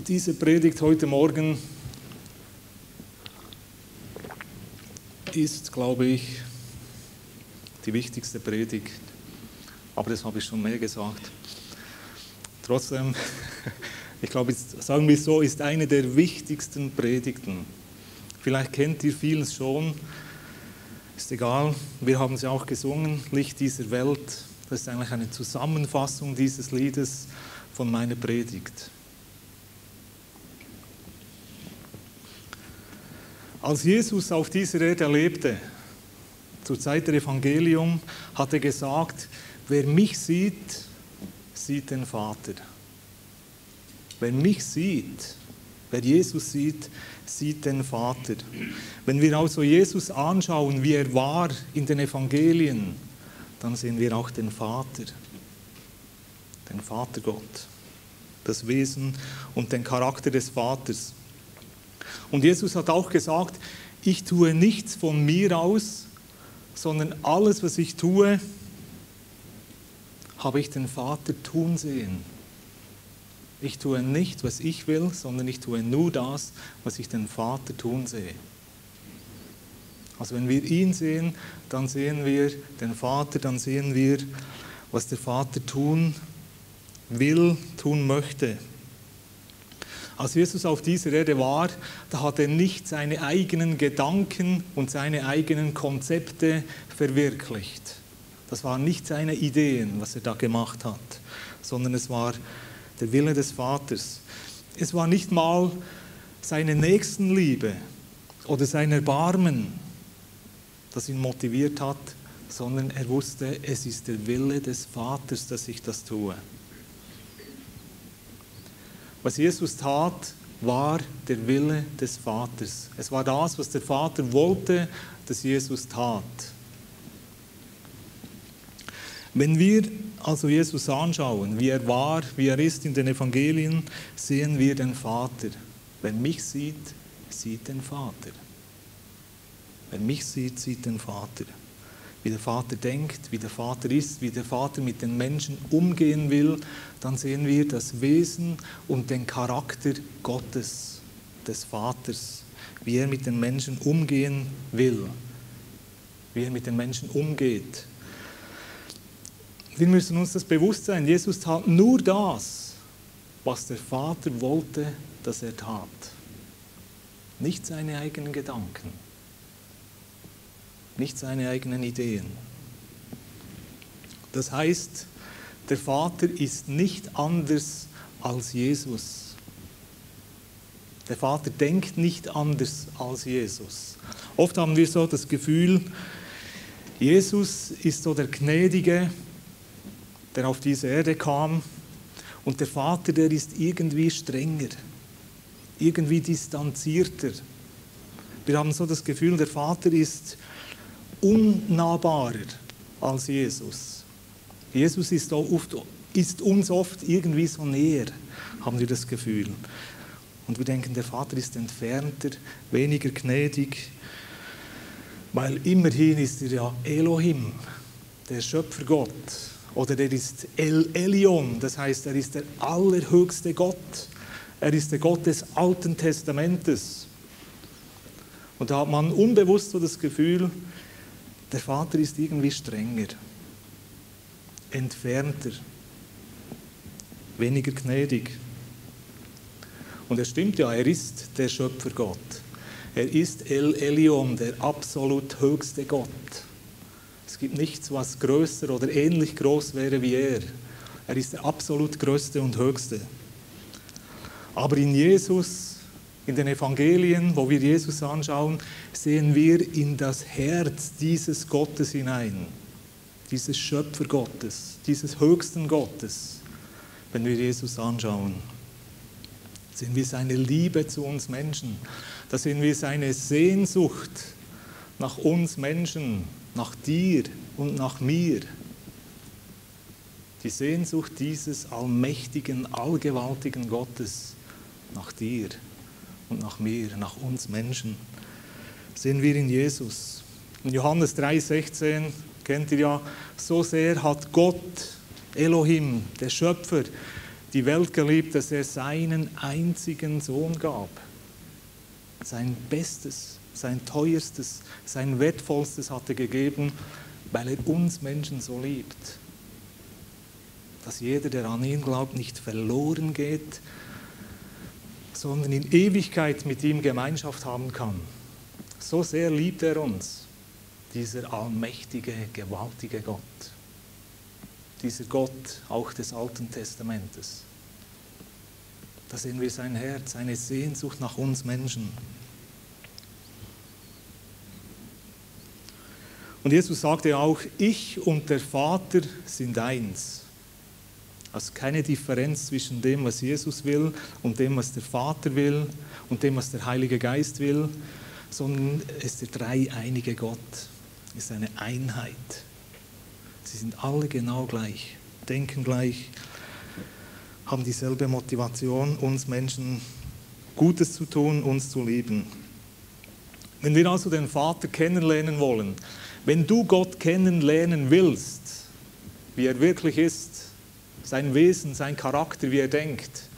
Diese Predigt heute Morgen ist, glaube ich, die wichtigste Predigt. Aber das habe ich schon mehr gesagt. Trotzdem, ich glaube, sagen wir es so, ist eine der wichtigsten Predigten. Vielleicht kennt ihr vieles schon, ist egal. Wir haben es ja auch gesungen, Licht dieser Welt. Das ist eigentlich eine Zusammenfassung dieses Liedes von meiner Predigt. Als Jesus auf dieser Erde lebte, zur Zeit der Evangelium, hat er gesagt, wer mich sieht, sieht den Vater. Wer mich sieht, wer Jesus sieht, sieht den Vater. Wenn wir also Jesus anschauen, wie er war in den Evangelien, dann sehen wir auch den Vater Gott, das Wesen und den Charakter des Vaters. Und Jesus hat auch gesagt, ich tue nichts von mir aus, sondern alles, was ich tue, habe ich den Vater tun sehen. Ich tue nicht, was ich will, sondern ich tue nur das, was ich den Vater tun sehe. Also wenn wir ihn sehen, dann sehen wir den Vater, dann sehen wir, was der Vater tun will, tun möchte. Als Jesus auf dieser Erde war, da hat er nicht seine eigenen Gedanken und seine eigenen Konzepte verwirklicht. Das waren nicht seine Ideen, was er da gemacht hat, sondern es war der Wille des Vaters. Es war nicht mal seine Nächstenliebe oder sein Erbarmen, das ihn motiviert hat, sondern er wusste, es ist der Wille des Vaters, dass ich das tue. Was Jesus tat, war der Wille des Vaters. Es war das, was der Vater wollte, dass Jesus tat. Wenn wir also Jesus anschauen, wie er war, wie er ist in den Evangelien, sehen wir den Vater. Wer mich sieht, sieht den Vater. Wer mich sieht, sieht den Vater. Wie der Vater denkt, wie der Vater ist, wie der Vater mit den Menschen umgehen will, dann sehen wir das Wesen und den Charakter Gottes, des Vaters, wie er mit den Menschen umgehen will, wie er mit den Menschen umgeht. Wir müssen uns das bewusst sein, Jesus tat nur das, was der Vater wollte, dass er tat. Nicht seine eigenen Gedanken. Nicht seine eigenen Ideen. Das heißt, der Vater ist nicht anders als Jesus. Der Vater denkt nicht anders als Jesus. Oft haben wir so das Gefühl, Jesus ist so der Gnädige, der auf diese Erde kam, und der Vater, der ist irgendwie strenger, irgendwie distanzierter. Wir haben so das Gefühl, der Vater ist unnahbarer als Jesus. Jesus ist uns oft irgendwie so näher, haben wir das Gefühl. Und wir denken, der Vater ist entfernter, weniger gnädig, weil immerhin ist er ja Elohim, der Schöpfergott. Oder er ist El Elyon, das heißt, er ist der allerhöchste Gott. Er ist der Gott des Alten Testamentes. Und da hat man unbewusst so das Gefühl, der Vater ist irgendwie strenger, entfernter, weniger gnädig. Und es stimmt ja, er ist der Schöpfergott. Er ist El Elyon, der absolut höchste Gott. Es gibt nichts, was größer oder ähnlich groß wäre wie er. Er ist der absolut größte und höchste. Aber in Jesus, in den Evangelien, wo wir Jesus anschauen, sehen wir in das Herz dieses Gottes hinein, dieses Schöpfergottes, dieses höchsten Gottes. Wenn wir Jesus anschauen, sehen wir seine Liebe zu uns Menschen. Da sehen wir seine Sehnsucht nach uns Menschen, nach dir und nach mir. Die Sehnsucht dieses allmächtigen, allgewaltigen Gottes nach dir und nach mir, nach uns Menschen, sehen wir in Jesus. In Johannes 3,16 kennt ihr ja, so sehr hat Gott, Elohim, der Schöpfer, die Welt geliebt, dass er seinen einzigen Sohn gab. Sein Bestes, sein Teuerstes, sein Wertvollstes hat er gegeben, weil er uns Menschen so liebt. Dass jeder, der an ihn glaubt, nicht verloren geht, sondern in Ewigkeit mit ihm Gemeinschaft haben kann. So sehr liebt er uns, dieser allmächtige, gewaltige Gott. Dieser Gott auch des Alten Testamentes. Da sehen wir sein Herz, seine Sehnsucht nach uns Menschen. Und Jesus sagte auch, ich und der Vater sind eins. Also keine Differenz zwischen dem, was Jesus will und dem, was der Vater will und dem, was der Heilige Geist will, sondern es ist der dreieinige Gott. Es ist eine Einheit. Sie sind alle genau gleich, denken gleich, haben dieselbe Motivation, uns Menschen Gutes zu tun, uns zu lieben. Wenn wir also den Vater kennenlernen wollen, wenn du Gott kennenlernen willst, wie er wirklich ist, sein Wesen, sein Charakter, wie er denkt,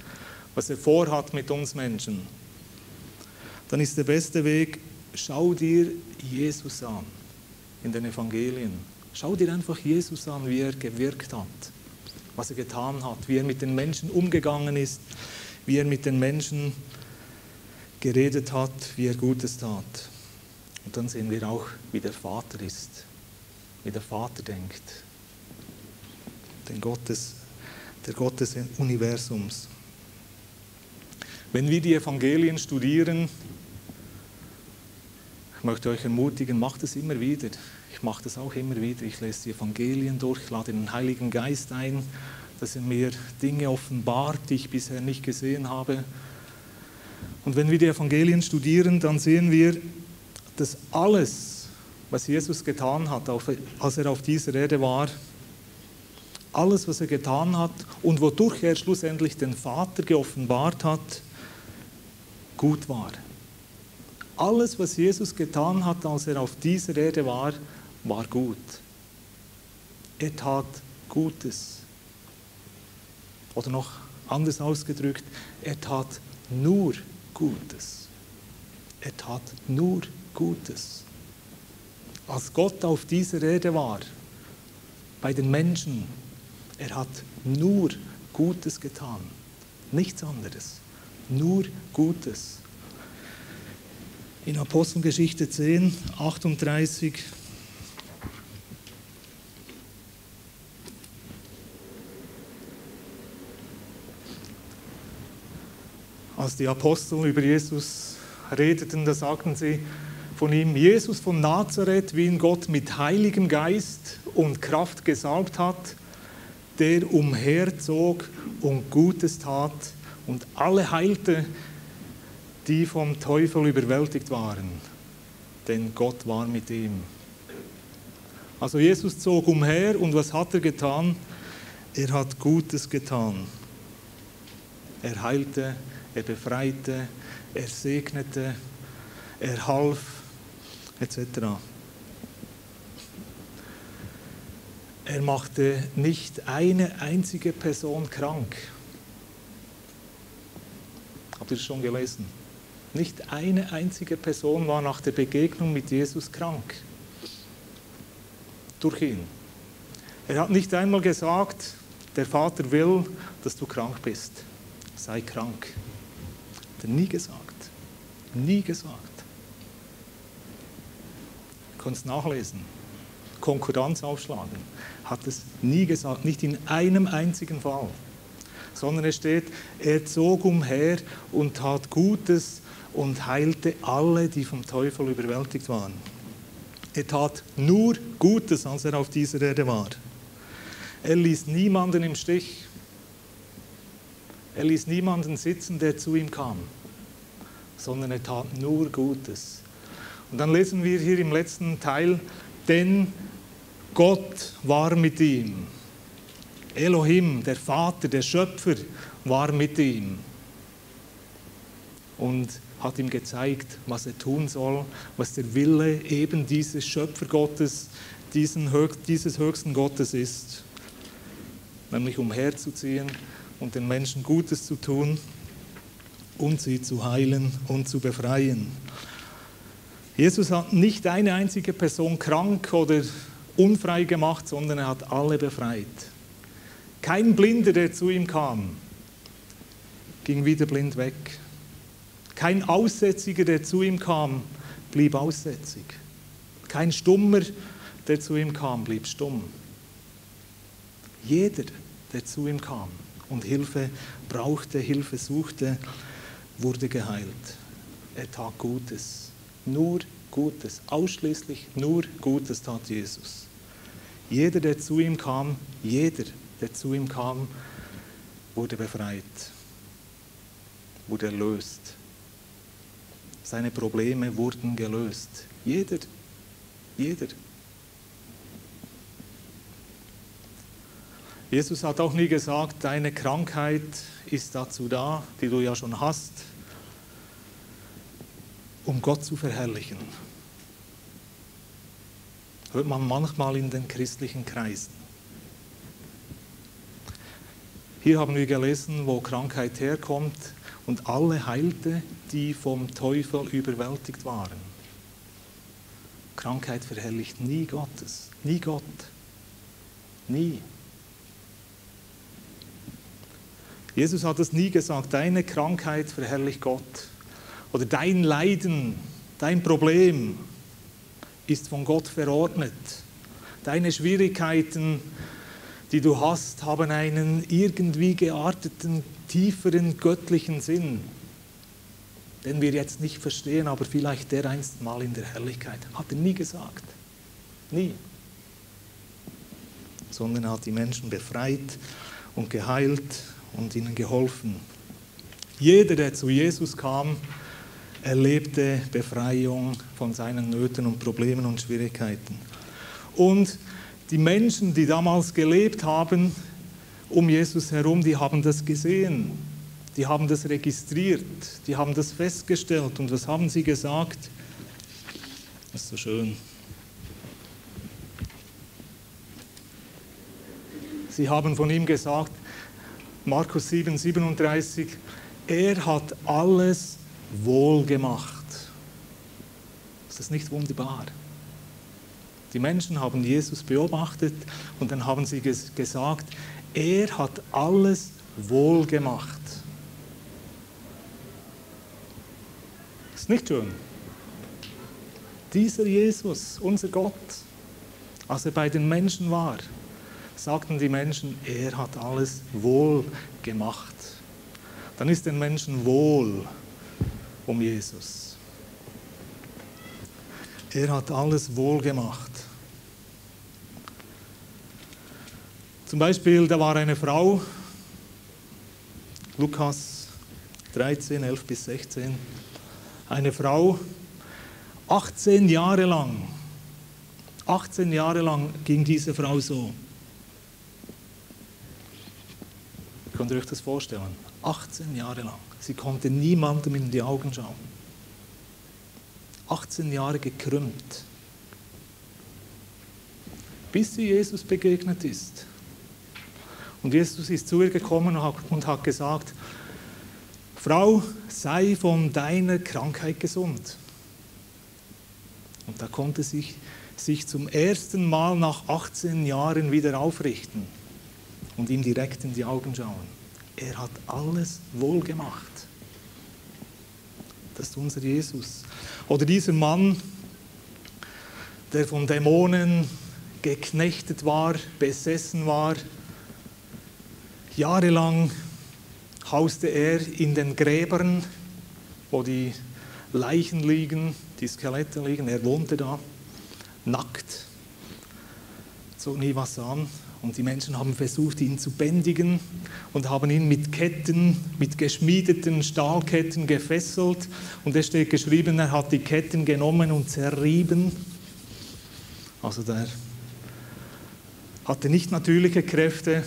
was er vorhat mit uns Menschen, dann ist der beste Weg, schau dir Jesus an in den Evangelien. Schau dir einfach Jesus an, wie er gewirkt hat, was er getan hat, wie er mit den Menschen umgegangen ist, wie er mit den Menschen geredet hat, wie er Gutes tat. Und dann sehen wir auch, wie der Vater ist, wie der Vater denkt, der Gott des Universums. Wenn wir die Evangelien studieren, ich möchte euch ermutigen, macht es immer wieder. Ich mache das auch immer wieder. Ich lese die Evangelien durch, ich lade den Heiligen Geist ein, dass er mir Dinge offenbart, die ich bisher nicht gesehen habe. Und wenn wir die Evangelien studieren, dann sehen wir, dass alles, was Jesus getan hat, als er auf dieser Erde war, alles, was er getan hat und wodurch er schlussendlich den Vater geoffenbart hat, gut war. Alles, was Jesus getan hat, als er auf dieser Erde war, war gut. Er tat Gutes. Oder noch anders ausgedrückt, er tat nur Gutes. Er tat nur Gutes. Als Gott auf dieser Erde war, bei den Menschen, er hat nur Gutes getan. Nichts anderes. Nur Gutes. In Apostelgeschichte 10, 38 als die Apostel über Jesus redeten, da sagten sie von ihm, Jesus von Nazareth, wie ihn Gott mit Heiligem Geist und Kraft gesalbt hat, der umherzog und Gutes tat und alle heilte, die vom Teufel überwältigt waren, denn Gott war mit ihm. Also Jesus zog umher und was hat er getan? Er hat Gutes getan. Er heilte, er befreite, er segnete, er half, etc. Er machte nicht eine einzige Person krank. Habt ihr das schon gelesen? Nicht eine einzige Person war nach der Begegnung mit Jesus krank. Durch ihn. Er hat nicht einmal gesagt, der Vater will, dass du krank bist. Sei krank. Hat er nie gesagt. Nie gesagt. Du kannst nachlesen. Konkordanz aufschlagen. Hat es nie gesagt. Nicht in einem einzigen Fall. Sondern es steht, er zog umher und tat Gutes und heilte alle, die vom Teufel überwältigt waren. Er tat nur Gutes, als er auf dieser Erde war. Er ließ niemanden im Stich. Er ließ niemanden sitzen, der zu ihm kam. Sondern er tat nur Gutes. Und dann lesen wir hier im letzten Teil, denn Gott war mit ihm. Elohim, der Vater, der Schöpfer, war mit ihm. Und hat ihm gezeigt, was er tun soll, was der Wille eben dieses Schöpfergottes, dieses höchsten Gottes ist. Nämlich umherzuziehen und den Menschen Gutes zu tun und sie zu heilen und zu befreien. Jesus hat nicht eine einzige Person krank oder unfrei gemacht, sondern er hat alle befreit. Kein Blinder, der zu ihm kam, ging wieder blind weg. Kein Aussätziger, der zu ihm kam, blieb aussätzig. Kein Stummer, der zu ihm kam, blieb stumm. Jeder, der zu ihm kam und Hilfe brauchte, Hilfe suchte, wurde geheilt. Er tat Gutes. Nur Gutes. Ausschließlich nur Gutes tat Jesus. Jeder, der zu ihm kam, wurde befreit, wurde erlöst. Seine Probleme wurden gelöst. Jeder. Jesus hat auch nie gesagt, deine Krankheit ist dazu da, die du ja schon hast, um Gott zu verherrlichen. Hört man manchmal in den christlichen Kreisen. Hier haben wir gelesen, wo Krankheit herkommt und alle heilte, die vom Teufel überwältigt waren. Krankheit verherrlicht nie Gottes, nie Gott, nie. Jesus hat es nie gesagt, deine Krankheit verherrlicht Gott oder dein Leiden, dein Problem ist von Gott verordnet. Deine Schwierigkeiten, die du hast, haben einen irgendwie gearteten, tieferen göttlichen Sinn, den wir jetzt nicht verstehen, aber vielleicht dereinst mal in der Herrlichkeit. Hat er nie gesagt. Nie. Sondern er hat die Menschen befreit und geheilt und ihnen geholfen. Jeder, der zu Jesus kam, erlebte Befreiung von seinen Nöten und Problemen und Schwierigkeiten. Und die Menschen, die damals gelebt haben, um Jesus herum, die haben das gesehen, die haben das registriert, die haben das festgestellt. Und was haben sie gesagt? Das ist so schön. Sie haben von ihm gesagt, Markus 7, 37, er hat alles wohl gemacht. Ist das nicht wunderbar? Die Menschen haben Jesus beobachtet und dann haben sie gesagt, er hat alles wohl gemacht. Ist nicht schön? Dieser Jesus, unser Gott, als er bei den Menschen war, sagten die Menschen, er hat alles wohl gemacht. Dann ist den Menschen wohl um Jesus. Er hat alles wohl gemacht. Zum Beispiel, da war eine Frau, Lukas 13, 11 bis 16, eine Frau, 18 Jahre lang ging diese Frau so. Könnt ihr euch das vorstellen? 18 Jahre lang. Sie konnte niemandem in die Augen schauen. 18 Jahre gekrümmt. Bis sie Jesus begegnet ist. Und Jesus ist zu ihr gekommen und hat gesagt, Frau, sei von deiner Krankheit gesund. Und da konnte sie sich zum ersten Mal nach 18 Jahren wieder aufrichten und ihm direkt in die Augen schauen. Er hat alles wohl gemacht. Das ist unser Jesus. Oder dieser Mann, der von Dämonen geknechtet war, besessen war. Jahrelang hauste er in den Gräbern, wo die Leichen liegen, die Skelette liegen. Er wohnte da, nackt, zog nie was an. Und die Menschen haben versucht, ihn zu bändigen und haben ihn mit Ketten, mit geschmiedeten Stahlketten gefesselt. Und es steht geschrieben, er hat die Ketten genommen und zerrieben. Also der hatte nicht natürliche Kräfte.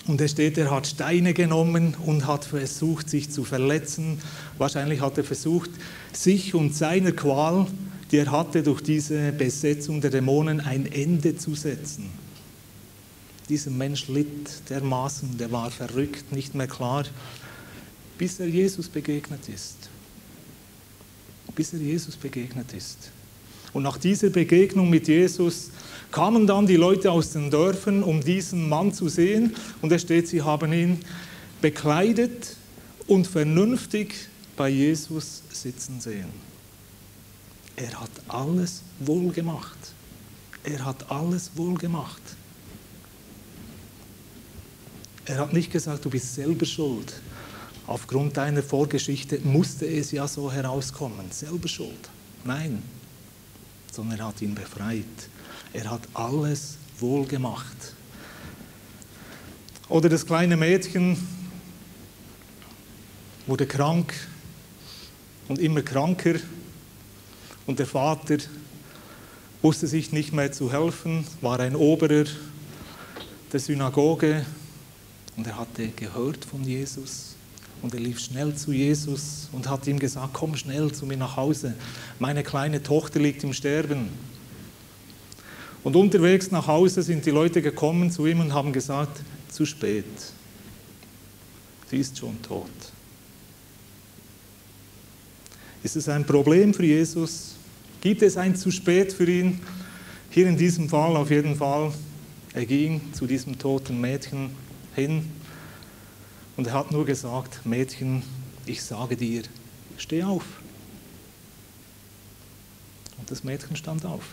Und es steht, er hat Steine genommen und hat versucht, sich zu verletzen. Wahrscheinlich hat er versucht, sich und seiner Qual, die er hatte durch diese Besetzung der Dämonen, ein Ende zu setzen. Dieser Mensch litt dermaßen, der war verrückt, nicht mehr klar, bis er Jesus begegnet ist. Bis er Jesus begegnet ist. Und nach dieser Begegnung mit Jesus kamen dann die Leute aus den Dörfern, um diesen Mann zu sehen. Und es steht, sie haben ihn bekleidet und vernünftig bei Jesus sitzen sehen. Er hat alles wohl gemacht. Er hat alles wohl gemacht. Er hat nicht gesagt, du bist selber schuld. Aufgrund deiner Vorgeschichte musste es ja so herauskommen. Selber schuld. Nein. Sondern er hat ihn befreit. Er hat alles wohl gemacht. Oder das kleine Mädchen wurde krank und immer kranker. Und der Vater wusste sich nicht mehr zu helfen, war ein Oberer der Synagoge. Und er hatte gehört von Jesus und er lief schnell zu Jesus und hat ihm gesagt, komm schnell zu mir nach Hause, meine kleine Tochter liegt im Sterben. Und unterwegs nach Hause sind die Leute gekommen zu ihm und haben gesagt, zu spät, sie ist schon tot. Ist es ein Problem für Jesus? Gibt es ein zu spät für ihn? Hier in diesem Fall auf jeden Fall. Er ging zu diesem toten Mädchen hin und er hat nur gesagt, Mädchen, ich sage dir, steh auf. Und das Mädchen stand auf.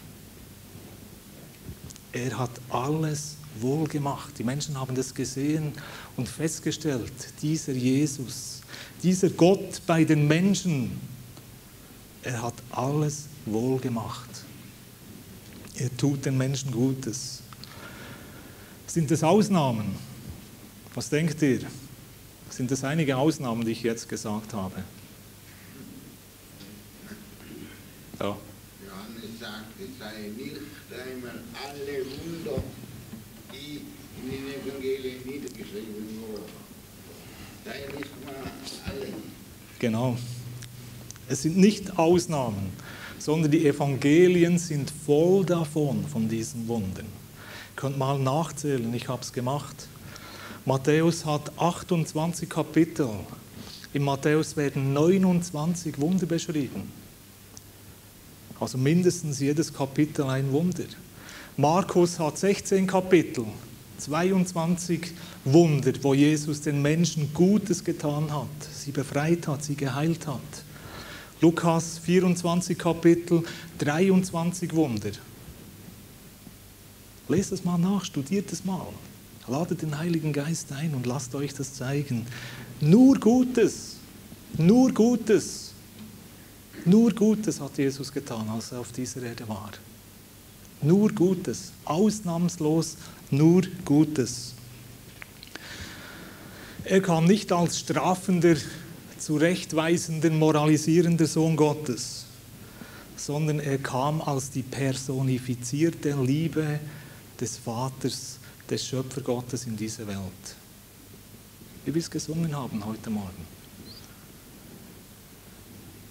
Er hat alles wohl gemacht. Die Menschen haben das gesehen und festgestellt, dieser Jesus, dieser Gott bei den Menschen, er hat alles wohl gemacht. Er tut den Menschen Gutes. Sind es Ausnahmen? Was denkt ihr? Sind es einige Ausnahmen, die ich jetzt gesagt habe? Ja. Johannes sagt, es sei nicht einmal alle Wunder, die in den Evangelien niedergeschrieben wurden. Sei nicht mal alle. Genau. Es sind nicht Ausnahmen, sondern die Evangelien sind voll davon, von diesen Wundern. Ihr könnt mal nachzählen, ich habe es gemacht. Matthäus hat 28 Kapitel. In Matthäus werden 29 Wunder beschrieben. Also mindestens jedes Kapitel ein Wunder. Markus hat 16 Kapitel, 22 Wunder, wo Jesus den Menschen Gutes getan hat, sie befreit hat, sie geheilt hat. Lukas 24 Kapitel, 23 Wunder. Lest es mal nach, studiert es mal. Ladet den Heiligen Geist ein und lasst euch das zeigen. Nur Gutes, nur Gutes, nur Gutes hat Jesus getan, als er auf dieser Erde war. Nur Gutes, ausnahmslos nur Gutes. Er kam nicht als strafender, zurechtweisender, moralisierender Sohn Gottes, sondern er kam als die personifizierte Liebe des Vaters, des Schöpfergottes in dieser Welt. Wie wir es gesungen haben heute Morgen.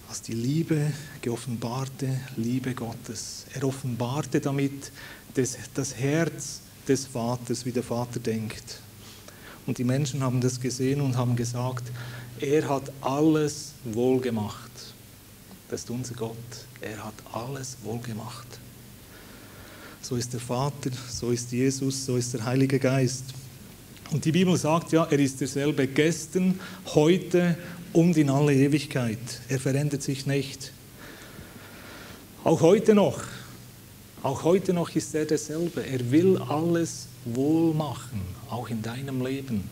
Als die Liebe, geoffenbarte Liebe Gottes. Er offenbarte damit das Herz des Vaters, wie der Vater denkt. Und die Menschen haben das gesehen und haben gesagt, er hat alles wohl gemacht. Das ist unser Gott. Er hat alles wohl gemacht. So ist der Vater, so ist Jesus, so ist der Heilige Geist. Und die Bibel sagt ja, er ist derselbe gestern, heute und in alle Ewigkeit. Er verändert sich nicht. Auch heute noch ist er derselbe. Er will alles wohl machen, auch in deinem Leben.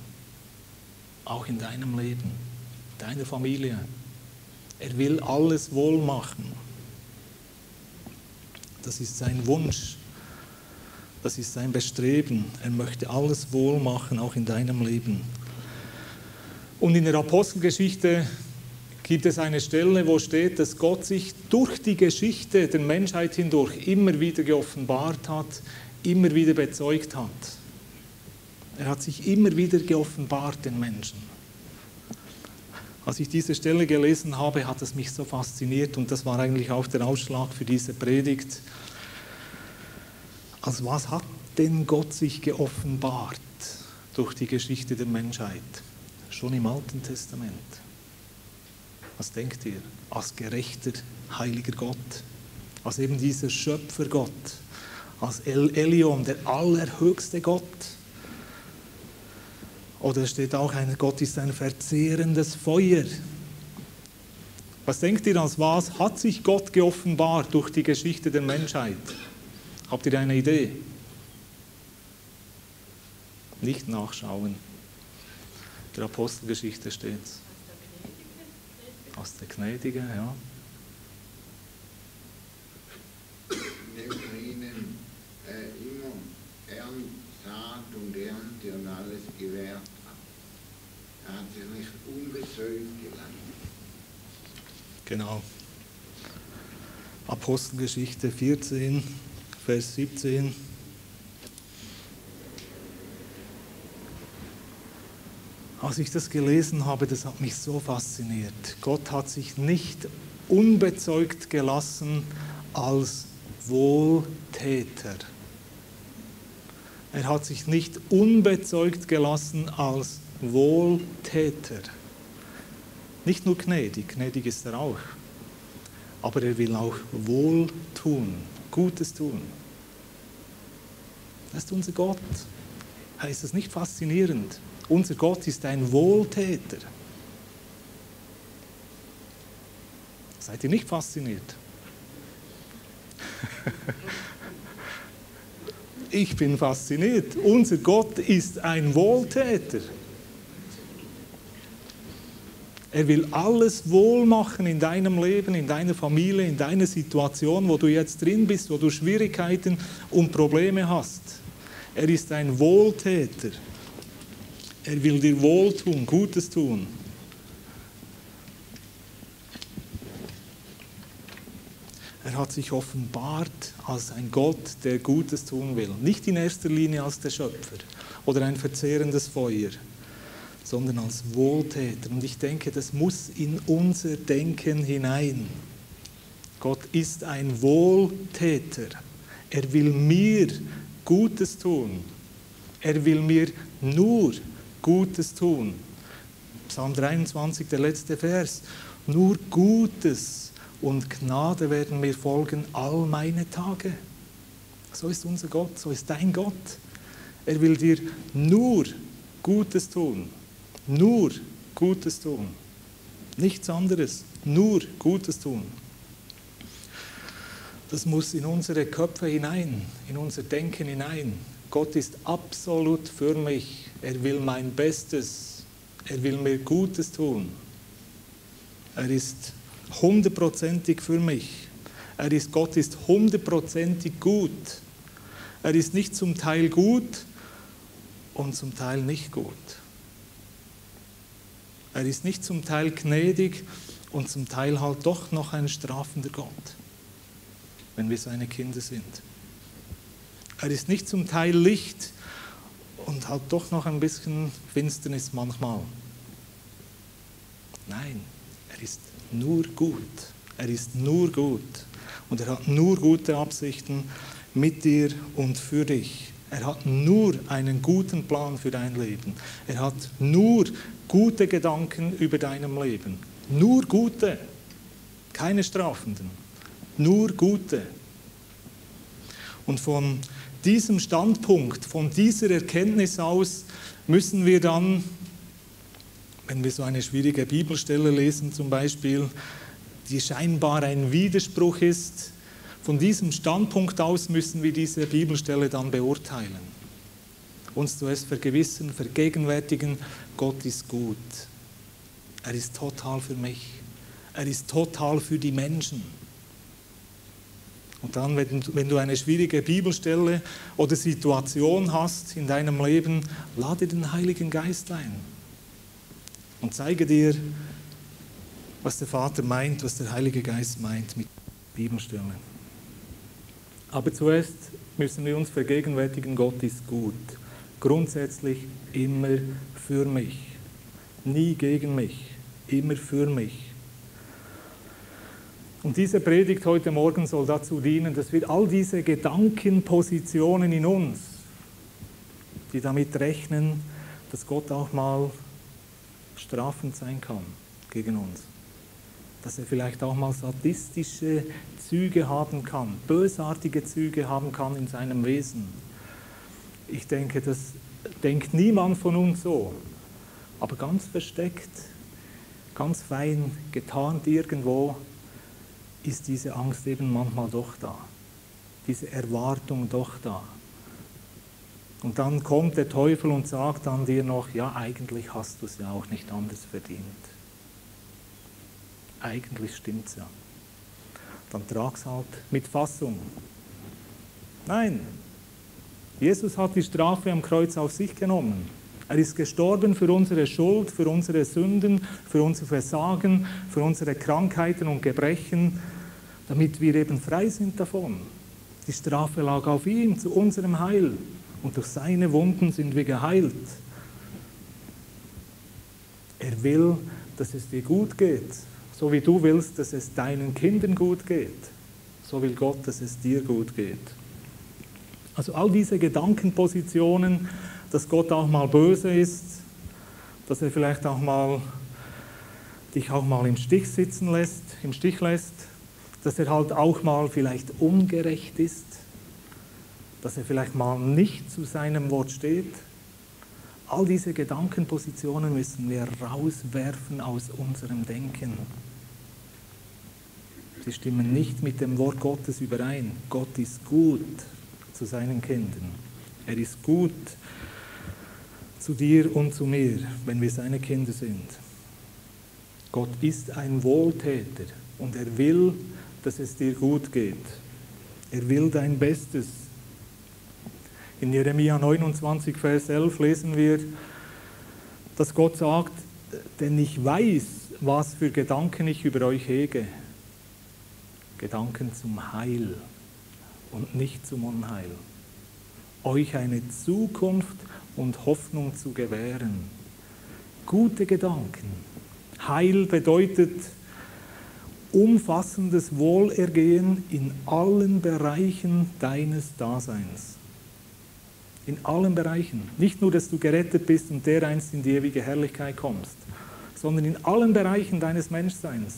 Auch in deinem Leben, deiner Familie. Er will alles wohl machen. Das ist sein Wunsch. Das ist sein Bestreben. Er möchte alles wohl machen, auch in deinem Leben. Und in der Apostelgeschichte gibt es eine Stelle, wo steht, dass Gott sich durch die Geschichte der Menschheit hindurch immer wieder geoffenbart hat, immer wieder bezeugt hat. Er hat sich immer wieder geoffenbart den Menschen. Als ich diese Stelle gelesen habe, hat es mich so fasziniert und das war eigentlich auch der Ausschlag für diese Predigt. Also was hat denn Gott sich geoffenbart durch die Geschichte der Menschheit? Schon im Alten Testament. Was denkt ihr? Als gerechter, heiliger Gott, als eben dieser Schöpfergott, als El Elyon, der allerhöchste Gott. Oder es steht auch, ein Gott ist ein verzehrendes Feuer. Was denkt ihr, als was hat sich Gott geoffenbart durch die Geschichte der Menschheit? Habt ihr eine Idee? Nicht nachschauen. In der Apostelgeschichte steht es. Als der Gnädige, ja. Der ihnen immer Saat und Ernte und alles gewährt hat. Er hat sich nicht ungesäumt gelassen. Genau. Apostelgeschichte 14, Vers 17. Als ich das gelesen habe, das hat mich so fasziniert. Gott hat sich nicht unbezeugt gelassen als Wohltäter. Er hat sich nicht unbezeugt gelassen als Wohltäter. Nicht nur gnädig, gnädig ist er auch, aber er will auch Wohl tun, Gutes tun. Das ist unser Gott. Heißt das nicht faszinierend? Unser Gott ist ein Wohltäter. Seid ihr nicht fasziniert? Ich bin fasziniert. Unser Gott ist ein Wohltäter. Er will alles wohl machen in deinem Leben, in deiner Familie, in deiner Situation, wo du jetzt drin bist, wo du Schwierigkeiten und Probleme hast. Er ist ein Wohltäter. Er will dir wohltun, Gutes tun. Er hat sich offenbart als ein Gott, der Gutes tun will. Nicht in erster Linie als der Schöpfer oder ein verzehrendes Feuer, sondern als Wohltäter. Und ich denke, das muss in unser Denken hinein. Gott ist ein Wohltäter. Er will mir Gutes tun. Er will mir nur Gutes tun. Psalm 23, der letzte Vers. Nur Gutes und Gnade werden mir folgen all meine Tage. So ist unser Gott, so ist dein Gott. Er will dir nur Gutes tun. Nur Gutes tun. Nichts anderes. Nur Gutes tun. Das muss in unsere Köpfe hinein, in unser Denken hinein. Gott ist absolut für mich. Er will mein Bestes. Er will mir Gutes tun. Er ist 100%ig für mich. Gott ist 100%ig gut. Er ist nicht zum Teil gut und zum Teil nicht gut. Er ist nicht zum Teil gnädig und zum Teil halt doch noch ein strafender Gott, wenn wir seine Kinder sind. Er ist nicht zum Teil Licht und halt doch noch ein bisschen Finsternis manchmal. Nein, er ist nur gut. Er ist nur gut. Und er hat nur gute Absichten mit dir und für dich. Er hat nur einen guten Plan für dein Leben. Er hat nur gute Gedanken über deinem Leben. Nur gute. Keine strafenden. Nur gute. Und von diesem Standpunkt, von dieser Erkenntnis aus, müssen wir dann, wenn wir so eine schwierige Bibelstelle lesen zum Beispiel, die scheinbar ein Widerspruch ist, von diesem Standpunkt aus müssen wir diese Bibelstelle dann beurteilen. Uns zuerst vergewissern, vergegenwärtigen, Gott ist gut. Er ist total für mich. Er ist total für die Menschen. Und dann, wenn du eine schwierige Bibelstelle oder Situation hast in deinem Leben, lade den Heiligen Geist ein und zeige dir, was der Vater meint, was der Heilige Geist meint mit Bibelstellen. Aber zuerst müssen wir uns vergegenwärtigen, Gott ist gut. Grundsätzlich immer für mich. Nie gegen mich, immer für mich. Und diese Predigt heute Morgen soll dazu dienen, dass wir all diese Gedankenpositionen in uns, die damit rechnen, dass Gott auch mal strafend sein kann gegen uns. Dass er vielleicht auch mal sadistische Züge haben kann, bösartige Züge haben kann in seinem Wesen. Ich denke, das denkt niemand von uns so. Aber ganz versteckt, ganz fein getarnt irgendwo, ist diese Angst eben manchmal doch da. Diese Erwartung doch da. Und dann kommt der Teufel und sagt dann dir noch, ja, eigentlich hast du es ja auch nicht anders verdient. Eigentlich stimmt's ja. Dann trag's halt mit Fassung. Nein, Jesus hat die Strafe am Kreuz auf sich genommen. Er ist gestorben für unsere Schuld, für unsere Sünden, für unser Versagen, für unsere Krankheiten und Gebrechen, damit wir eben frei sind davon. Die Strafe lag auf ihm zu unserem Heil und durch seine Wunden sind wir geheilt. Er will, dass es dir gut geht, so wie du willst, dass es deinen Kindern gut geht. So will Gott, dass es dir gut geht. Also all diese Gedankenpositionen, dass Gott auch mal böse ist, dass er vielleicht auch mal dich auch mal im Stich sitzen lässt, im Stich lässt, dass er halt auch mal vielleicht ungerecht ist, dass er vielleicht mal nicht zu seinem Wort steht. All diese Gedankenpositionen müssen wir rauswerfen aus unserem Denken. Sie stimmen nicht mit dem Wort Gottes überein. Gott ist gut zu seinen Kindern. Er ist gut zu dir und zu mir, wenn wir seine Kinder sind. Gott ist ein Wohltäter und er will, dass es dir gut geht. Er will dein Bestes. In Jeremia 29, Vers 11 lesen wir, dass Gott sagt, denn ich weiß, was für Gedanken ich über euch hege. Gedanken zum Heil und nicht zum Unheil. Euch eine Zukunft und Hoffnung zu gewähren. Gute Gedanken. Heil bedeutet umfassendes Wohlergehen in allen Bereichen deines Daseins. In allen Bereichen. Nicht nur, dass du gerettet bist und dereinst in die ewige Herrlichkeit kommst, sondern in allen Bereichen deines Menschseins.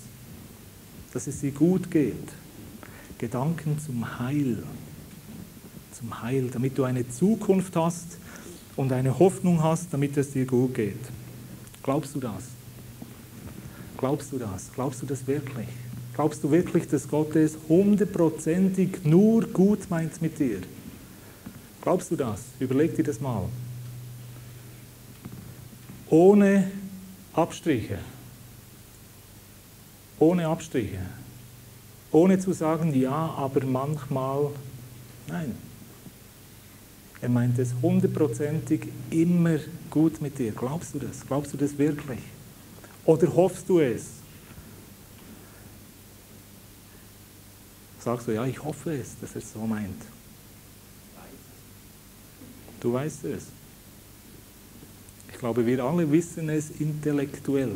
Dass es dir gut geht. Gedanken zum Heil. Zum Heil, damit du eine Zukunft hast und eine Hoffnung hast, damit es dir gut geht. Glaubst du das? Glaubst du das? Glaubst du das wirklich? Glaubst du wirklich, dass Gott es 100%ig nur gut meint mit dir? Glaubst du das? Überleg dir das mal. Ohne Abstriche. Ohne Abstriche. Ohne zu sagen, ja, aber manchmal, nein. Er meint es 100%ig immer gut mit dir. Glaubst du das? Glaubst du das wirklich? Oder hoffst du es? Sagst du, ja, ich hoffe es, dass er es so meint. Du weißt es. Ich glaube, wir alle wissen es intellektuell.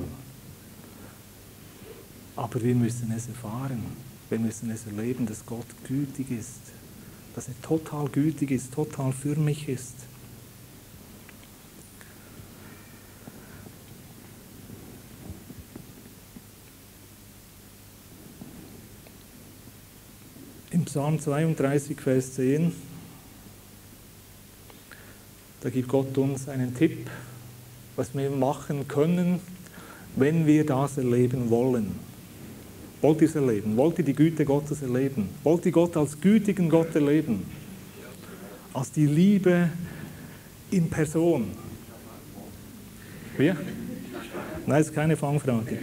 Aber wir müssen es erfahren. Wir müssen es erleben, dass Gott gütig ist. Dass er total gütig ist, total für mich ist. Im Psalm 32, Vers 10, da gibt Gott uns einen Tipp, was wir machen können, wenn wir das erleben wollen. Wollt ihr es erleben? Wollt ihr die Güte Gottes erleben? Wollt ihr Gott als gütigen Gott erleben? Als die Liebe in Person? Wie? Nein, ist keine Fangfrage.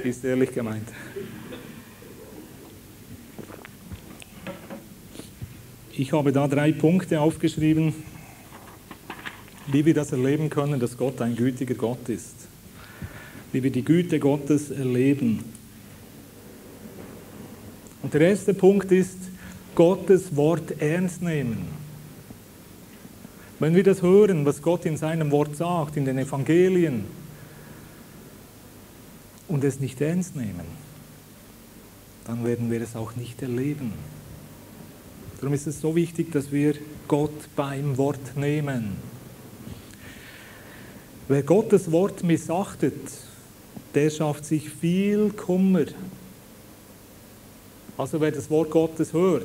Ist ehrlich gemeint. Ich habe da 3 Punkte aufgeschrieben, wie wir das erleben können, dass Gott ein gütiger Gott ist. Wie wir die Güte Gottes erleben. Und der erste Punkt ist, Gottes Wort ernst nehmen. Wenn wir das hören, was Gott in seinem Wort sagt, in den Evangelien, und es nicht ernst nehmen, dann werden wir es auch nicht erleben. Darum ist es so wichtig, dass wir Gott beim Wort nehmen. Wer Gottes Wort missachtet, der schafft sich viel Kummer. Also wer das Wort Gottes hört,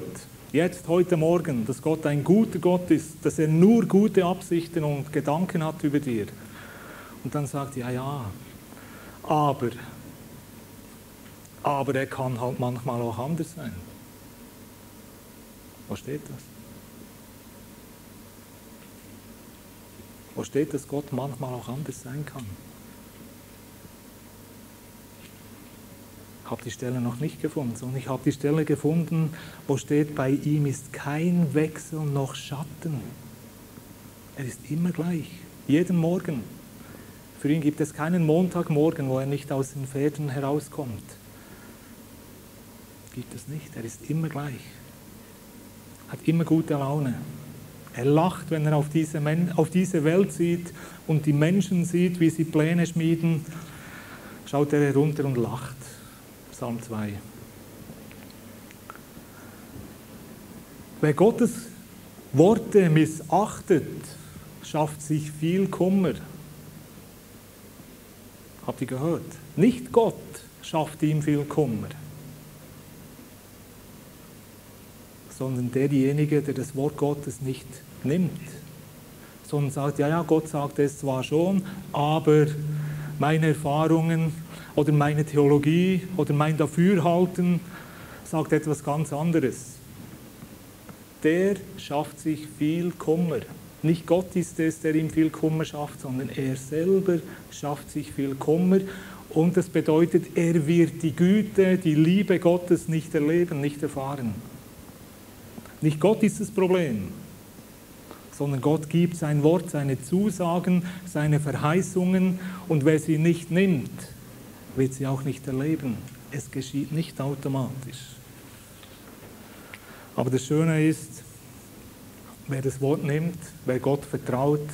jetzt, heute Morgen, dass Gott ein guter Gott ist, dass er nur gute Absichten und Gedanken hat über dir. Und dann sagt, ja, aber er kann halt manchmal auch anders sein. Wo steht das? Wo steht, dass Gott manchmal auch anders sein kann? Ich habe die Stelle noch nicht gefunden, sondern ich habe die Stelle gefunden, wo steht, bei ihm ist kein Wechsel noch Schatten. Er ist immer gleich, jeden Morgen. Für ihn gibt es keinen Montagmorgen, wo er nicht aus den Federn herauskommt. Gibt es nicht, er ist immer gleich. Hat immer gute Laune. Er lacht, wenn er auf diese Welt sieht und die Menschen sieht, wie sie Pläne schmieden. Schaut er herunter und lacht. Psalm 2. Wer Gottes Worte missachtet, schafft sich viel Kummer. Habt ihr gehört? Nicht Gott schafft ihm viel Kummer, sondern derjenige, der das Wort Gottes nicht nimmt, sondern sagt, ja, Gott sagt es zwar schon, aber meine Erfahrungen oder meine Theologie oder mein Dafürhalten sagt etwas ganz anderes. Der schafft sich viel Kummer. Nicht Gott ist es, der ihm viel Kummer schafft, sondern er selber schafft sich viel Kummer. Und das bedeutet, er wird die Güte, die Liebe Gottes nicht erleben, nicht erfahren. Nicht Gott ist das Problem, sondern Gott gibt sein Wort, seine Zusagen, seine Verheißungen und wer sie nicht nimmt, wird sie auch nicht erleben. Es geschieht nicht automatisch. Aber das Schöne ist, wer das Wort nimmt, wer Gott vertraut,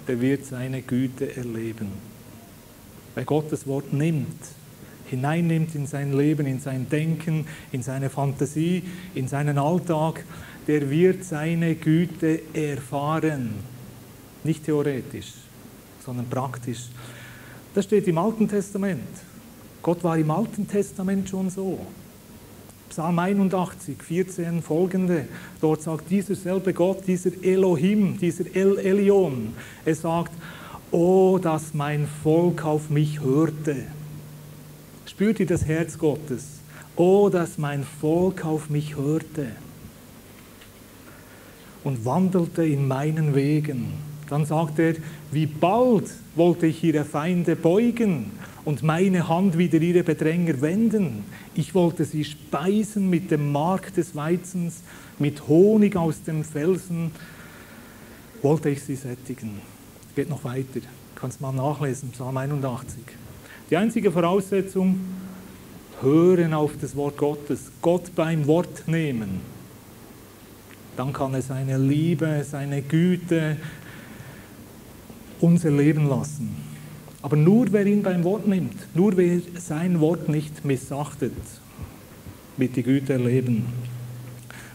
der wird seine Güte erleben. Wer Gott das Wort nimmt, hineinnimmt in sein Leben, in sein Denken, in seine Fantasie, in seinen Alltag, der wird seine Güte erfahren. Nicht theoretisch, sondern praktisch. Das steht im Alten Testament. Gott war im Alten Testament schon so. Psalm 81, 14 folgende, dort sagt dieser selbe Gott, dieser Elohim, dieser El Elyon, er sagt, oh, dass mein Volk auf mich hörte. Spürt ihr das Herz Gottes? Oh, dass mein Volk auf mich hörte und wandelte in meinen Wegen. Dann sagt er, wie bald wollte ich ihre Feinde beugen und meine Hand wider ihre Bedränger wenden. Ich wollte sie speisen mit dem Mark des Weizens, mit Honig aus dem Felsen, wollte ich sie sättigen. Geht noch weiter, kannst mal nachlesen, Psalm 81. Die einzige Voraussetzung, hören auf das Wort Gottes, Gott beim Wort nehmen. Dann kann er seine Liebe, seine Güte uns erleben lassen. Aber nur wer ihn beim Wort nimmt, nur wer sein Wort nicht missachtet, wird die Güte erleben.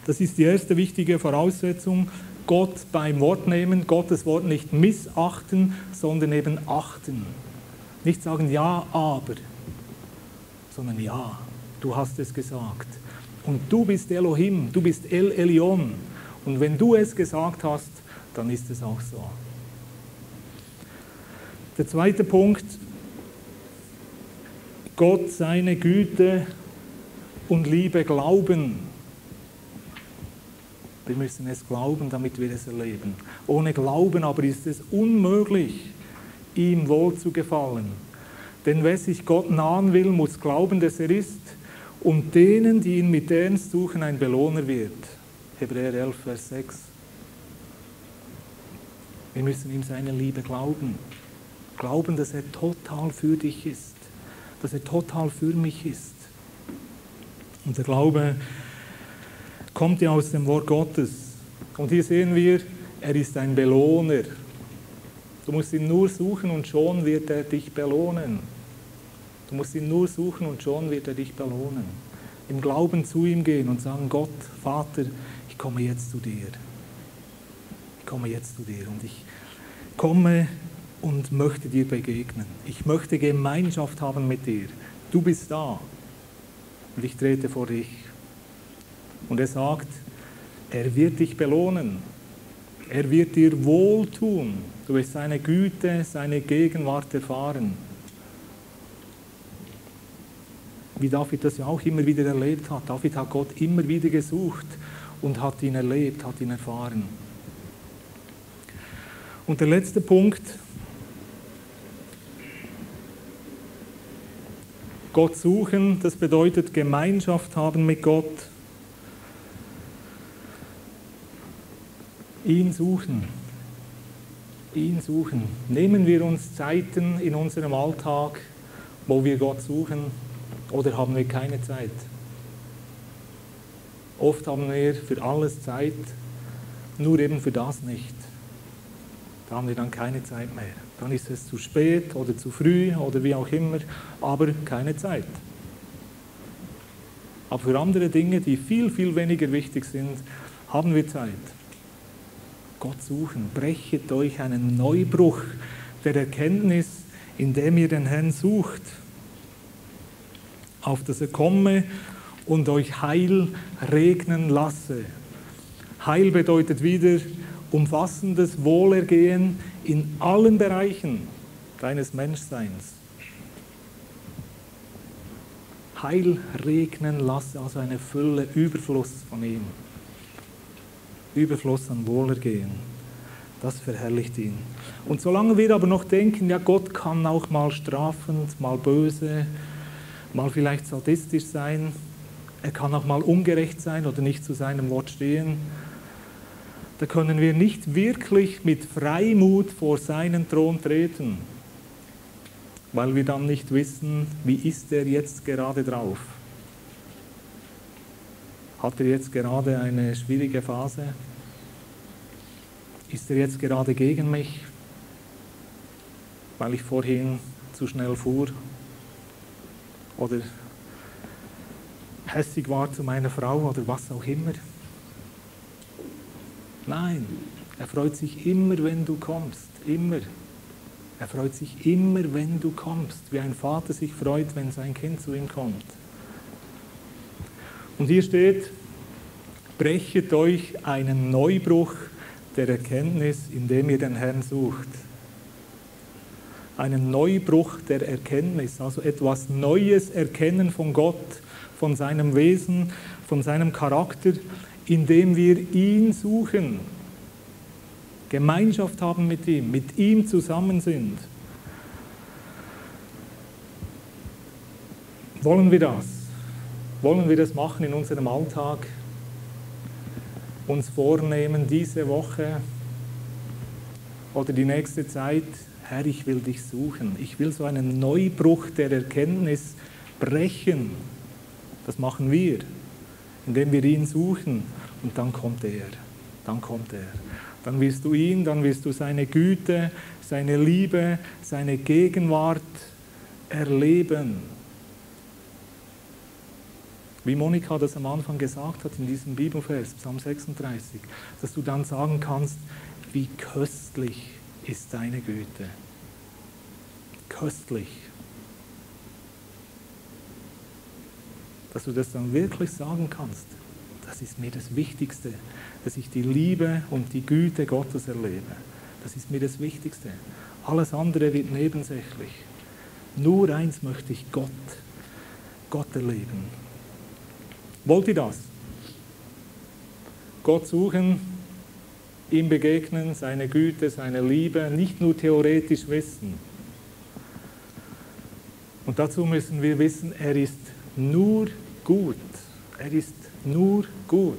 Das ist die erste wichtige Voraussetzung, Gott beim Wort nehmen, Gottes Wort nicht missachten, sondern eben achten. Nicht sagen ja, aber, sondern ja, du hast es gesagt. Und du bist Elohim, du bist El Elyon. Und wenn du es gesagt hast, dann ist es auch so. Der zweite Punkt, Gott seine Güte und Liebe glauben. Wir müssen es glauben, damit wir es erleben. Ohne Glauben aber ist es unmöglich, ihm wohl zu gefallen. Denn wer sich Gott nahen will, muss glauben, dass er ist und denen, die ihn mit Ernst suchen, ein Belohner wird. Hebräer 11, Vers 6. Wir müssen ihm seine Liebe glauben. Glauben, dass er total für dich ist, dass er total für mich ist. Und der Glaube kommt ja aus dem Wort Gottes. Und hier sehen wir, er ist ein Belohner. Du musst ihn nur suchen und schon wird er dich belohnen. Du musst ihn nur suchen und schon wird er dich belohnen. Im Glauben zu ihm gehen und sagen, Gott, Vater, ich komme jetzt zu dir. komme jetzt zu dir und ich komme und möchte dir begegnen. Ich möchte Gemeinschaft haben mit dir. Du bist da und ich trete vor dich. Und er sagt, er wird dich belohnen. Er wird dir wohltun. Du wirst seine Güte, seine Gegenwart erfahren. Wie David das ja auch immer wieder erlebt hat. David hat Gott immer wieder gesucht und hat ihn erlebt, hat ihn erfahren. Und der letzte Punkt, Gott suchen, das bedeutet Gemeinschaft haben mit Gott. Ihn suchen. Ihn suchen. Nehmen wir uns Zeiten in unserem Alltag, wo wir Gott suchen, oder haben wir keine Zeit? Oft haben wir für alles Zeit, nur eben für das nicht. Da haben wir dann keine Zeit mehr. Dann ist es zu spät oder zu früh oder wie auch immer, aber keine Zeit. Aber für andere Dinge, die viel, viel weniger wichtig sind, haben wir Zeit. Gott suchen, brechet euch einen Neubruch der Erkenntnis, indem ihr den Herrn sucht, auf dass er komme und euch Heil regnen lasse. Heil bedeutet wieder umfassendes Wohlergehen in allen Bereichen deines Menschseins. Heil regnen lasse, also eine Fülle, Überfluss von ihm. Überfluss an Wohlergehen. Das verherrlicht ihn. Und solange wir aber noch denken, ja, Gott kann auch mal strafend, mal böse, mal vielleicht sadistisch sein, er kann auch mal ungerecht sein oder nicht zu seinem Wort stehen, da können wir nicht wirklich mit Freimut vor seinen Thron treten, weil wir dann nicht wissen, wie ist er jetzt gerade drauf. Hat er jetzt gerade eine schwierige Phase? Ist er jetzt gerade gegen mich, weil ich vorhin zu schnell fuhr oder hässig war zu meiner Frau oder was auch immer? Nein, er freut sich immer, wenn du kommst, immer. Er freut sich immer, wenn du kommst, wie ein Vater sich freut, wenn sein Kind zu ihm kommt. Und hier steht, brechet euch einen Neubruch der Erkenntnis, indem ihr den Herrn sucht. Einen Neubruch der Erkenntnis, also etwas Neues erkennen von Gott, von seinem Wesen, von seinem Charakter, indem wir ihn suchen, Gemeinschaft haben mit ihm zusammen sind. Wollen wir das? Wollen wir das machen in unserem Alltag? Uns vornehmen, diese Woche oder die nächste Zeit, Herr, ich will dich suchen. Ich will so einen Neubruch der Erkenntnis brechen. Das machen wir, indem wir ihn suchen. Und dann kommt er. Dann kommt er. Dann wirst du ihn, dann wirst du seine Güte, seine Liebe, seine Gegenwart erleben. Wie Monika das am Anfang gesagt hat in diesem Bibelvers, Psalm 36, dass du dann sagen kannst, wie köstlich ist deine Güte. Köstlich. Dass du das dann wirklich sagen kannst, das ist mir das Wichtigste, dass ich die Liebe und die Güte Gottes erlebe. Das ist mir das Wichtigste. Alles andere wird nebensächlich. Nur eins möchte ich, Gott erleben. Wollt ihr das? Gott suchen, ihm begegnen, seine Güte, seine Liebe, nicht nur theoretisch wissen. Und dazu müssen wir wissen, er ist nur gut. Er ist nur gut.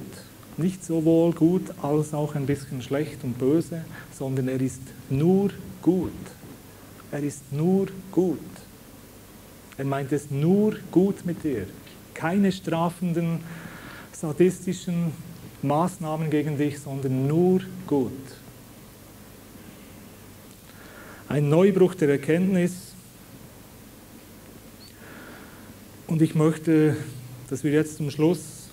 Nicht sowohl gut als auch ein bisschen schlecht und böse, sondern er ist nur gut. Er ist nur gut. Er meint es nur gut mit dir. Keine strafenden, sadistischen Maßnahmen gegen dich, sondern nur gut. Ein Neubruch der Erkenntnis. Und ich möchte, dass wir jetzt zum Schluss,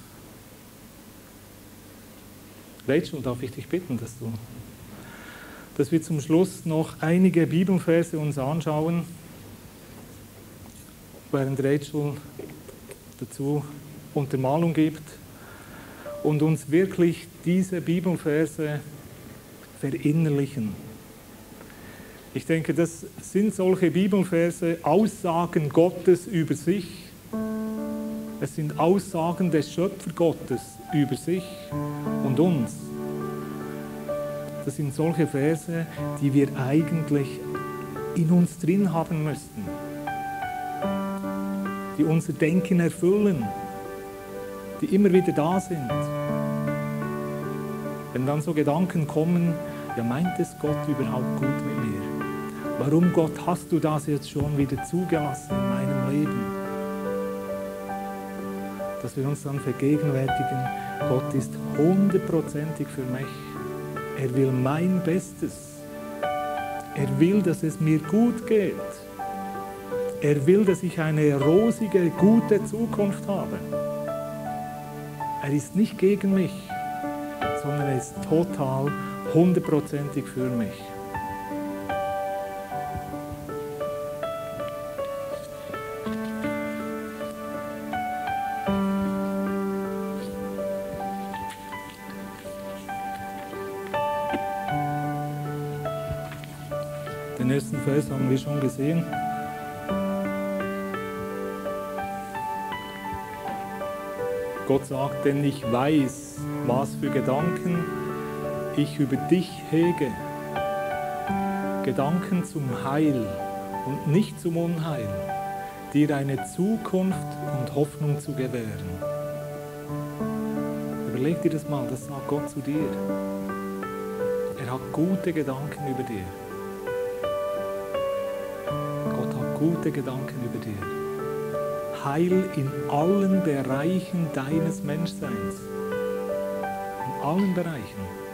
Rachel, darf ich dich bitten, dass du dass wir zum Schluss noch einige Bibelverse uns anschauen, während Rachel dazu Untermalung gibt und uns wirklich diese Bibelverse verinnerlichen. Ich denke, das sind solche Bibelverse, Aussagen Gottes über sich. Es sind Aussagen des Schöpfergottes über sich und uns. Das sind solche Verse, die wir eigentlich in uns drin haben müssten, die unser Denken erfüllen, die immer wieder da sind. Wenn dann so Gedanken kommen, ja, meint es Gott überhaupt gut mit mir? Warum, Gott, hast du das jetzt schon wieder zugelassen in meinem Leben? Dass wir uns dann vergegenwärtigen, Gott ist 100%ig für mich. Er will mein Bestes. Er will, dass es mir gut geht. Er will, dass ich eine rosige, gute Zukunft habe. Er ist nicht gegen mich, sondern er ist total 100%ig für mich. Den ersten Vers haben wir schon gesehen. Gott sagt, denn ich weiß, was für Gedanken ich über dich hege. Gedanken zum Heil und nicht zum Unheil, dir eine Zukunft und Hoffnung zu gewähren. Überleg dir das mal, das sagt Gott zu dir. Er hat gute Gedanken über dir. Gott hat gute Gedanken über dir. Heil in allen Bereichen deines Menschseins. In allen Bereichen.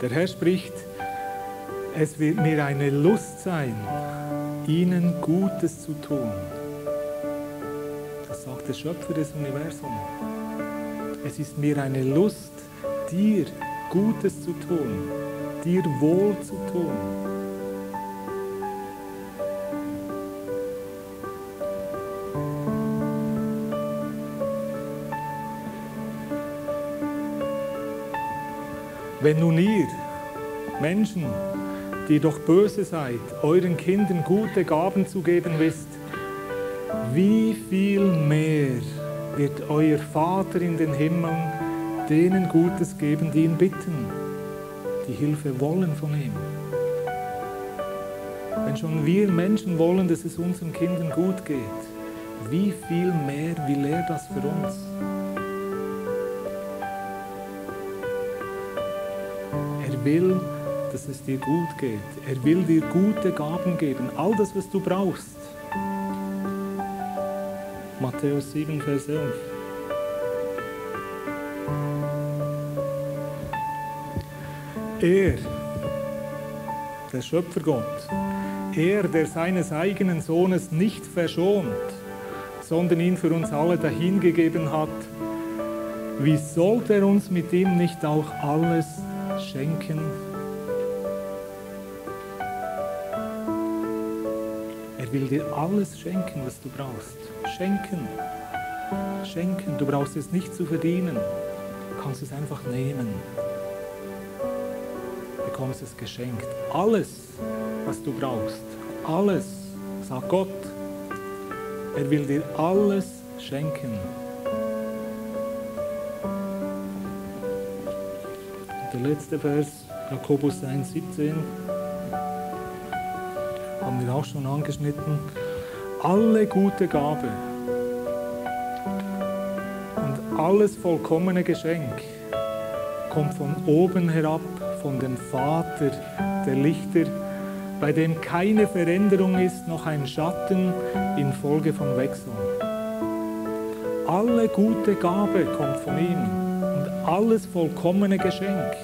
Der Herr spricht, es wird mir eine Lust sein, ihnen Gutes zu tun. Das sagt der Schöpfer des Universums. Es ist mir eine Lust, dir Gutes zu tun, dir Wohl zu tun. Wenn nun ihr, Menschen, die doch böse seid, euren Kindern gute Gaben zu geben wisst, wie viel mehr wird euer Vater in den Himmeln denen Gutes geben, die ihn bitten, die Hilfe wollen von ihm. Wenn schon wir Menschen wollen, dass es unseren Kindern gut geht, wie viel mehr will er das für uns? Er will, dass es dir gut geht. Er will dir gute Gaben geben, all das, was du brauchst. Matthäus 7, Vers 11. Er, der Schöpfergott, er, der seines eigenen Sohnes nicht verschont, sondern ihn für uns alle dahingegeben hat, wie sollte er uns mit ihm nicht auch alles schenken? Er will dir alles schenken, was du brauchst. Schenken. Schenken. Du brauchst es nicht zu verdienen. Du kannst es einfach nehmen. Du bekommst es geschenkt. Alles, was du brauchst. Alles, sagt Gott. Er will dir alles schenken. Und der letzte Vers, Jakobus 1,17, haben wir auch schon angeschnitten. Alle gute Gabe und alles vollkommene Geschenk kommt von oben herab, von dem Vater der Lichter, bei dem keine Veränderung ist, noch ein Schatten infolge von Wechsel. Alle gute Gabe kommt von ihm und alles vollkommene Geschenk.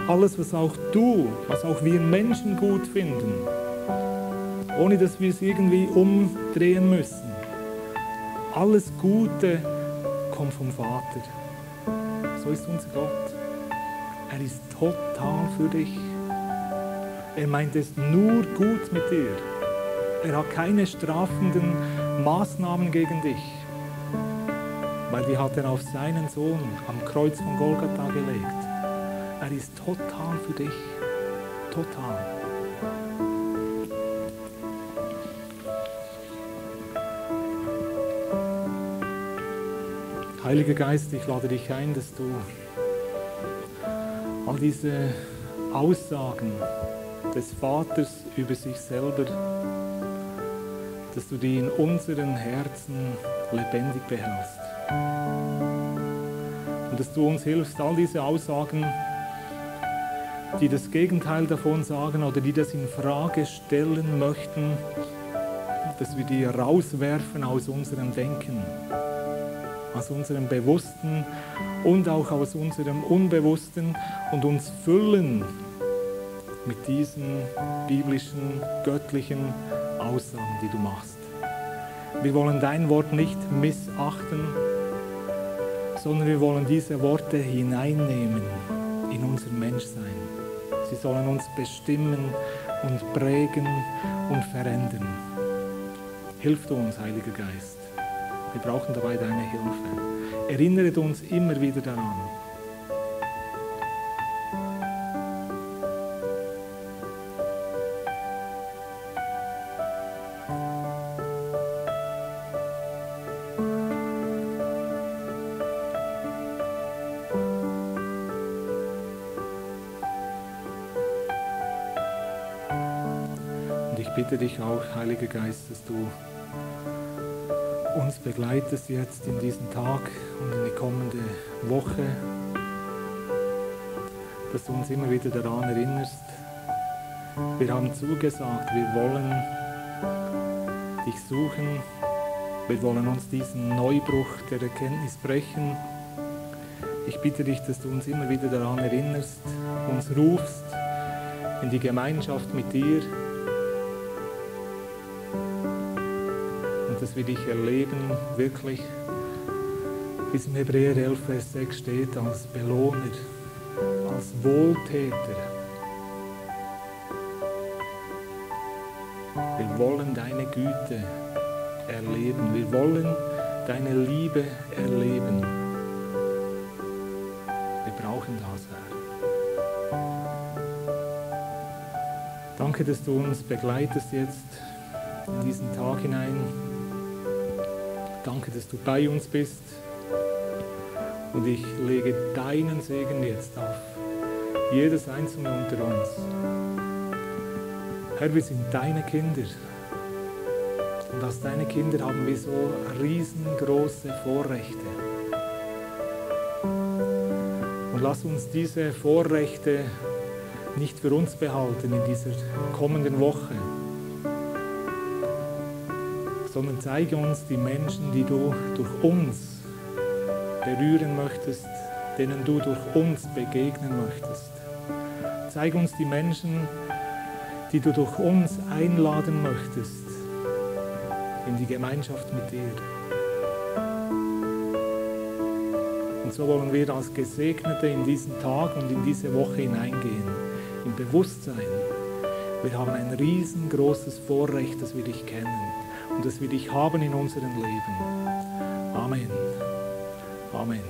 Alles, was auch du, was auch wir Menschen gut finden, ohne dass wir es irgendwie umdrehen müssen. Alles Gute kommt vom Vater. So ist unser Gott. Er ist total für dich. Er meint es nur gut mit dir. Er hat keine strafenden Maßnahmen gegen dich, weil die hat er auf seinen Sohn am Kreuz von Golgatha gelegt. Er ist total für dich. Total. Heiliger Geist, ich lade dich ein, dass du all diese Aussagen des Vaters über sich selber, dass du die in unseren Herzen lebendig behältst. Und dass du uns hilfst, all diese Aussagen, die das Gegenteil davon sagen oder die das in Frage stellen möchten, dass wir die rauswerfen aus unserem Denken, aus unserem Bewussten und auch aus unserem Unbewussten und uns füllen mit diesen biblischen, göttlichen Aussagen, die du machst. Wir wollen dein Wort nicht missachten, sondern wir wollen diese Worte hineinnehmen in unser Menschsein. Sie sollen uns bestimmen und prägen und verändern. Hilf du uns, Heiliger Geist. Wir brauchen dabei deine Hilfe. Erinnere uns immer wieder daran. Und ich bitte dich auch, Heiliger Geist, dass du uns begleitest jetzt in diesen Tag und in die kommende Woche, dass du uns immer wieder daran erinnerst. Wir haben zugesagt, wir wollen dich suchen, wir wollen uns diesen Neubruch der Erkenntnis brechen. Ich bitte dich, dass du uns immer wieder daran erinnerst, uns rufst in die Gemeinschaft mit dir, dass wir dich erleben, wirklich, wie es im Hebräer 11, Vers 6 steht, als Belohner, als Wohltäter. Wir wollen deine Güte erleben, wir wollen deine Liebe erleben. Wir brauchen das, Herr. Danke, dass du uns begleitest jetzt in diesen Tag hinein. Danke, dass du bei uns bist und ich lege deinen Segen jetzt auf jedes Einzelne unter uns. Herr, wir sind deine Kinder und als deine Kinder haben wir so riesengroße Vorrechte. Und lass uns diese Vorrechte nicht für uns behalten in dieser kommenden Woche, sondern zeige uns die Menschen, die du durch uns berühren möchtest, denen du durch uns begegnen möchtest. Zeige uns die Menschen, die du durch uns einladen möchtest in die Gemeinschaft mit dir. Und so wollen wir als Gesegnete in diesen Tag und in diese Woche hineingehen, im Bewusstsein, wir haben ein riesengroßes Vorrecht, dass wir dich kennen und dass wir dich haben in unserem Leben. Amen. Amen.